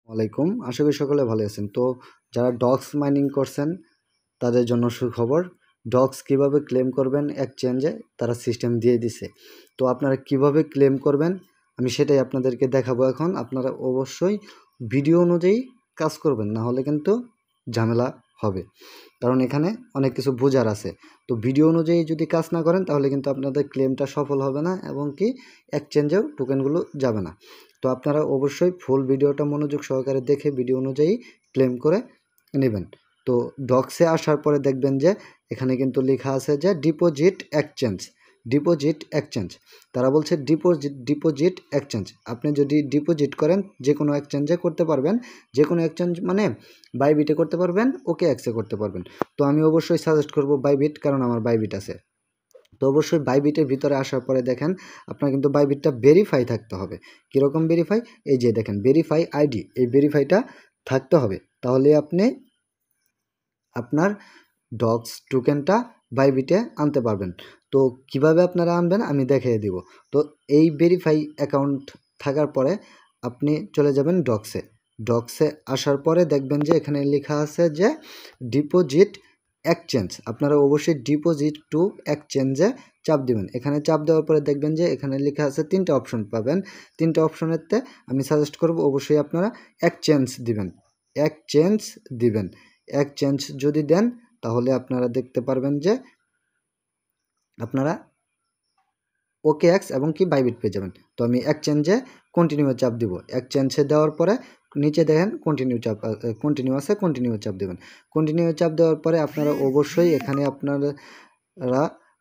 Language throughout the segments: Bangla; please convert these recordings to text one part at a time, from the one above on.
ওয়ালাইকুম, আশা করি সকলে ভালো আছেন। তো যারা ডক্স মাইনিং করছেন তাদের জন্য সুখবর। ডক্স কিভাবে ক্লেম করবেন এক্সচেঞ্জে তারা সিস্টেম দিয়ে দিছে। তো আপনারা কিভাবে ক্লেম করবেন আমি সেটাই আপনাদেরকে দেখাবো এখন। আপনারা অবশ্যই ভিডিও অনুযায়ী কাজ করবেন, না হলে কিন্তু ঝামেলা হবে, কারণ এখানে অনেক কিছু বোঝার আছে। তো ভিডিও অনুযায়ী যদি কাজ না করেন তাহলে কিন্তু আপনাদের ক্লেমটা সফল হবে না এবং কি এক্সচেঞ্জেও টোকেনগুলো যাবে না। তো আপনারা অবশ্যই ফুল ভিডিওটা মনোযোগ সহকারে দেখে ভিডিও অনুযায়ী ক্লেম করে নেবেন। তো ডক্সে আসার পরে দেখবেন যে এখানে কিন্তু লেখা আছে যে ডিপোজিট এক্সচেঞ্জ। তারা বলছে ডিপোজিট এক্সচেঞ্জ। আপনি যদি ডিপোজিট করেন যে কোনো এক্সচেঞ্জে করতে পারবেন, যে কোনো এক্সচেঞ্জ মানে বাইবিটে করতে পারবেন, ওকে এক্সে করতে পারবেন। তো আমি অবশ্যই সাজেস্ট করব বাইবিট, কারণ আমার বাইবিট আছে। তো অবশ্যই বাইবিটের ভিতরে আসার পরে দেখেন আপনার কিন্তু বাইবিটটা ভেরিফাই থাকতে হবে। কীরকম ভেরিফাই? এই যে দেখেন ভেরিফাই আইডি, এই ভেরিফাইটা থাকতে হবে, তাহলে আপনি আপনার ডক্স টোকেনটা বাইবিটে আনতে পারবেন। তো কিভাবে আপনারা আনবেন আমি দেখিয়ে দিব। তো এই ভেরিফাই অ্যাকাউন্ট থাকার পরে আপনি চলে যাবেন ডক্সে আসার পরে দেখবেন যে এখানে লেখা আছে যে ডিপোজিট এক্সচেঞ্জ। আপনারা অবশ্যই ডিপোজিট টু এক্সচেঞ্জে চাপ দিবেন। এখানে চাপ দেওয়ার পরে দেখবেন যে এখানে লেখা আছে 3টা অপশন পাবেন। 3টা অপশনেরতে আমি সাজেস্ট করব অবশ্যই আপনারা এক্সচেঞ্জ দিবেন। এক্সচেঞ্জ যদি দেন তাহলে আপনারা দেখতে পারবেন যে আপনারা ওকে এক্স এবং কি বাইবিট পেয়ে যাবেন। তো আমি এক্সচেঞ্জে কন্টিনিউ চাপ দিব। এক্সচেঞ্জে দেওয়ার পরে নিচে দেখেন কন্টিনিউ চাপ দেবেন। কন্টিনিউ চাপ দেওয়ার পরে আপনারা অবশ্যই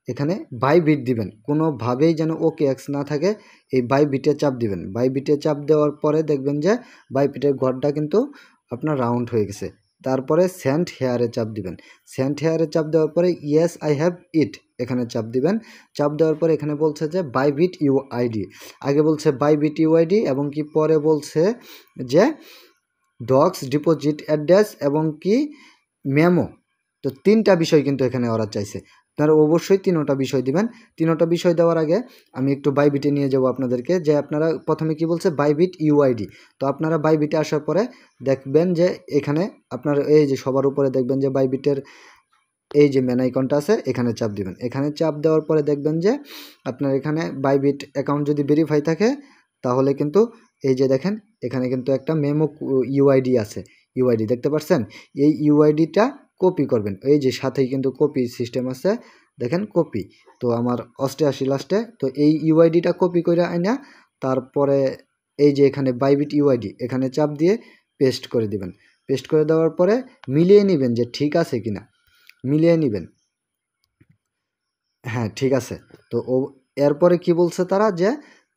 এখানে বাইবিট দিবেন। কোনোভাবেই যেন ওকে এক্স না থাকে, এই বাইবিটে চাপ দিবেন। বাইবিটে চাপ দেওয়ার পরে দেখবেন যে বাইবিটের ঘরটা কিন্তু আপনার রাউন্ড হয়ে গেছে। তারপরে সেন্ড হেয়ারে চাপ দিবেন। সেন্ড হেয়ারে চাপ দেওয়ার পরে ইয়েস আই হ্যাভ ইট এখানে চাপ দিবেন। চাপ দেওয়ার পরে এখানে বলছে যে বাইবিট ইউআইডি। আগে বলছে বাইবিট ইউআইডি এবং কি পরে বলছে যে ডক্স ডিপোজিট অ্যাড্রেস এবং কি মেমো। তো 3টা বিষয় কিন্তু এখানে ওরা চাইছে। আপনারা অবশ্যই 3টা বিষয় দিবেন। 3টা বিষয় দেওয়ার আগে আমি একটু বাইবিটে নিয়ে যাব আপনাদেরকে, যে আপনারা প্রথমে কি বলছে বাইবিট ইউআইডি। তো আপনারা বাইবিটে আসার পরে দেখবেন যে এখানে আপনার এই যে সবার উপরে দেখবেন যে বাইবিটের এই যে মেন আইকনটা আছে, এখানে চাপ দিবেন। এখানে চাপ দেওয়ার পরে দেখবেন যে আপনার এখানে বাইবিট অ্যাকাউন্ট যদি ভেরিফাই থাকে তাহলে কিন্তু এই যে দেখেন এখানে কিন্তু একটা মেমো ইউআইডি আছে। ইউআইডি দেখতে পাচ্ছেন? এই ইউআইডিটা কপি করবেন। এই যে সাথেই কিন্তু কপি সিস্টেম আছে, দেখেন কপি। তো আমার 88 লাস্টে। তো এই ইউআইডিটা কপি করে আইনা তারপরে এই যে এখানে বাইবিট ইউআইডি এখানে চাপ দিয়ে পেস্ট করে দিবেন। পেস্ট করে দেওয়ার পরে মিলিয়ে নেবেন যে ঠিক আছে কিনা, মিলিয়ে নেবেন। হ্যাঁ, ঠিক আছে। তো এরপরে কি বলছে তারা যে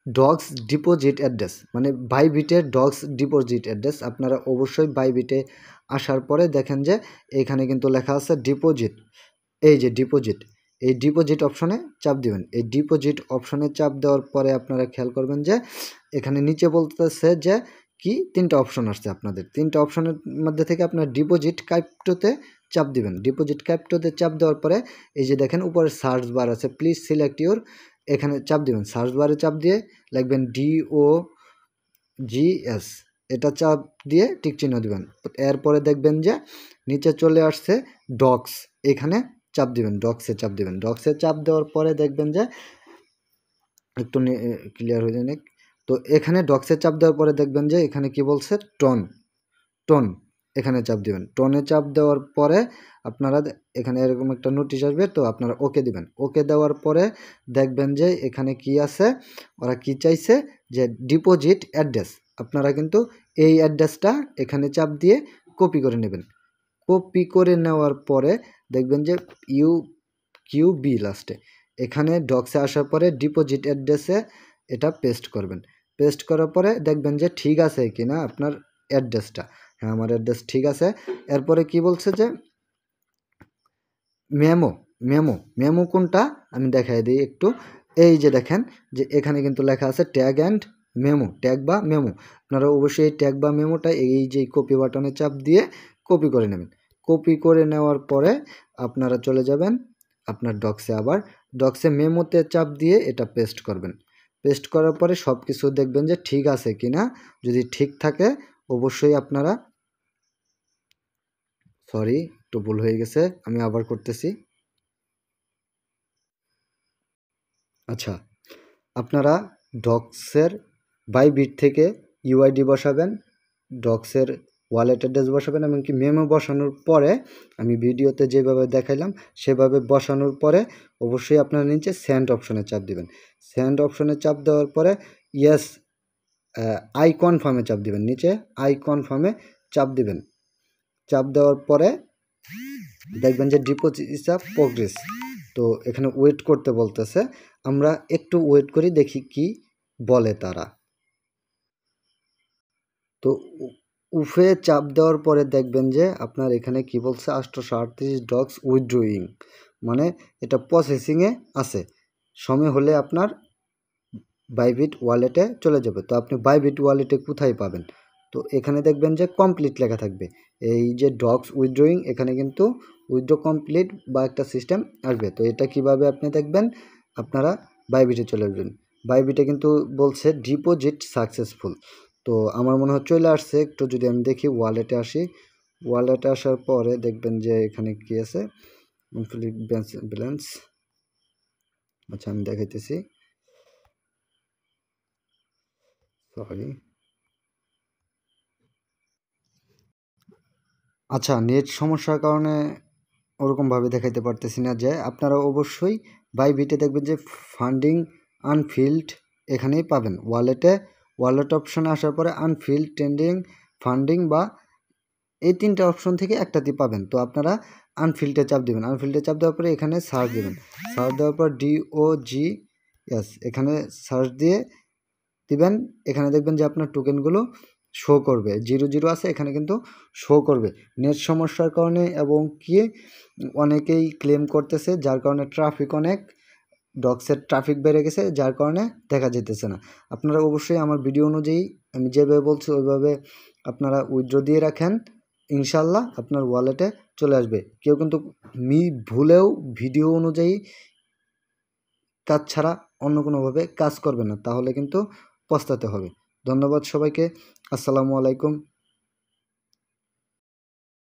ডগস ডিপোজিট অ্যাড্রেস, মানে বাইবিটের ডগস ডিপোজিট অ্যাড্রেস। আপনারা অবশ্যই বাইবিটে আসার পরে দেখেন যে এখানে কিন্তু লেখা আছে ডিপোজিট। এই যে ডিপোজিট, এই ডিপোজিট অপশনে চাপ দিবেন। এই ডিপোজিট অপশনে চাপ দেওয়ার পরে আপনারা খেয়াল করবেন যে এখানে নিচে বলতেছে যে কি 3টা অপশন আসছে আপনাদের। 3টা অপশনের মধ্যে থেকে আপনার ডিপোজিট ক্রিপ্টোতে চাপ দিবেন। ডিপোজিট ক্রিপ্টোতে চাপ দেওয়ার পরে এই যে দেখেন উপরে সার্চ বার আছে, প্লিজ সিলেক্ট ইউর, এখানে চাপ দিবেন। সার্চ বারে চাপ দিয়ে লিখবেন DOGS, এটা চাপ দিয়ে টিক চিহ্ন দিবেন। এরপরে দেখবেন যে নিচে চলে আসছে ডক্স, এখানে চাপ দিবেন। ডক্সে চাপ দেওয়ার পরে দেখবেন যে একটু ক্লিয়ার হয়ে যায়। তো এখানে ডক্সে চাপ দেওয়ার পরে দেখবেন যে এখানে কি বলছে টোন, এখানে চাপ দিবেন। টোনে চাপ দেওয়ার পরে আপনারা এখানে এরকম একটা নোটিশ আসবে, তো আপনারা ওকে দিবেন। ওকে দেওয়ার পরে দেখবেন যে এখানে কি আছে, ওরা কি চাইছে যে ডিপোজিট অ্যাড্রেস। আপনারা কিন্তু এই অ্যাড্রেসটা এখানে চাপ দিয়ে কপি করে নেবেন। কপি করে নেওয়ার পরে দেখবেন যে QB লাস্টে, এখানে ডক্সে আসার পরে ডিপোজিট অ্যাড্রেসে এটা পেস্ট করবেন। পেস্ট করার পরে দেখবেন যে ঠিক আছে কিনা আপনার অ্যাড্রেসটা। হ্যাঁ, আমার অ্যাড্রেস ঠিক আছে। এরপরে কি বলছে যে মেমো কোনটা আমি দেখাই দিই একটু। এই যে দেখেন যে এখানে কিন্তু লেখা আছে ট্যাগ অ্যান্ড মেমো, ট্যাগ বা মেমো। আপনারা অবশ্যই এই ট্যাগ বা মেমোটা এই যে কপি বাটনে চাপ দিয়ে কপি করে নেবেন। কপি করে নেওয়ার পরে আপনারা চলে যাবেন আপনার ডক্সে। আবার ডক্সে মেমোতে চাপ দিয়ে এটা পেস্ট করবেন। পেস্ট করার পরে সব কিছু দেখবেন যে ঠিক আছে কিনা। যদি ঠিক থাকে অবশ্যই আপনারা, সরি একটু ভুল হয়ে গেছে, আমি আবার করতেছি। আচ্ছা, আপনারা ডক্সের বাইবিট থেকে ইউআইডি বসাবেন, ডক্সের ওয়ালেট অ্যাড্রেস বসাবেন, এমনকি মেমো বসানোর পরে আমি ভিডিওতে যেভাবে দেখাইলাম সেভাবে বসানোর পরে অবশ্যই আপনারা নিচে সেন্ড অপশনে চাপ দিবেন। সেন্ড অপশনে চাপ দেওয়ার পরে ইয়েস আই কনফার্মে চাপ দিবেন, নিচে আই কনফার্মে চাপ দিবেন। চাপ দেওয়ার পরে দেখবেন যে ডিপোজিট ইজ আ প্রোগ্রেস। তো এখানে ওয়েট করতে বলতেছে, আমরা একটু ওয়েট করি দেখি কি বলে তারা। তো উফে চাপ দেওয়ার পরে দেখবেন যে আপনার এখানে কি বলছে 838 ডক্স উইথড্রয়িং, মানে এটা প্রসেসিংয়ে আছে, সময় হলে আপনার বাইবিট ওয়ালেটে চলে যাবে। তো আপনি বাইবিট ওয়ালেটে কোথায় পাবেন? তো এখানে দেখবেন যে কমপ্লিট লেখা থাকবে, এই যে ডক্স উইথড্রয়িং, এখানে কিন্তু উইথড্র কমপ্লিট বা একটা সিস্টেম আসবে। তো এটা কিভাবে আপনি দেখবেন, আপনারা বাইবিটে চলে আসবেন। বাইবিটে কিন্তু বলছে ডিপোজিট সাকসেসফুল, তো আমার মনে হয় চলে আসছে। একটু যদি আমি দেখি ওয়ালেটে আসি, ওয়ালেটে আসার পরে দেখবেন যে এখানে কি আছে, কমপ্লিট ব্যালেন্স। আচ্ছা আমি দেখাইতেছি, সরি। আচ্ছা, নেট সমস্যার কারণে ওরকমভাবে দেখাইতে পারতেছি না। যে আপনারা অবশ্যই বাইবিটে দেখবেন যে ফান্ডিং আনফিল্ড এখানেই পাবেন। ওয়ালেট অপশনে আসার পরে আনফিল্ড, ট্রেন্ডিং, ফান্ডিং বা এই তিনটা অপশন থেকে একটাতে পাবেন। তো আপনারা আনফিল্ডে চাপ দেবেন, আনফিল্ডে চাপ দেওয়ার পরে এখানে সার্চ দেবেন, সার্চ দেওয়ার পর DOGS এখানে সার্চ দিয়ে দিবেন। এখানে দেখবেন যে আপনার টোকেনগুলো শো করবে, 00 আছে এখানে কিন্তু শো করবে। নেট সমস্যার কারণে এবং কি অনেকেই ক্লেম করতেছে, যার কারণে ট্রাফিক অনেক, ডক্সের ট্রাফিক বেড়ে গেছে, যার কারণে দেখা যেতেছে না। আপনারা অবশ্যই আমার ভিডিও অনুযায়ী আমি যেভাবে বলছি ওইভাবে আপনারা উইথড্র দিয়ে রাখেন, ইনশাল্লাহ আপনার ওয়ালেটে চলে আসবে। কেউ কিন্তু ভুলেও ভিডিও অনুযায়ী কাজ ছাড়া অন্য কোনোভাবে কাজ করবে না, তাহলে কিন্তু পস্তাতে হবে। ধন্যবাদ সবাইকে, আসসালামু আলাইকুম।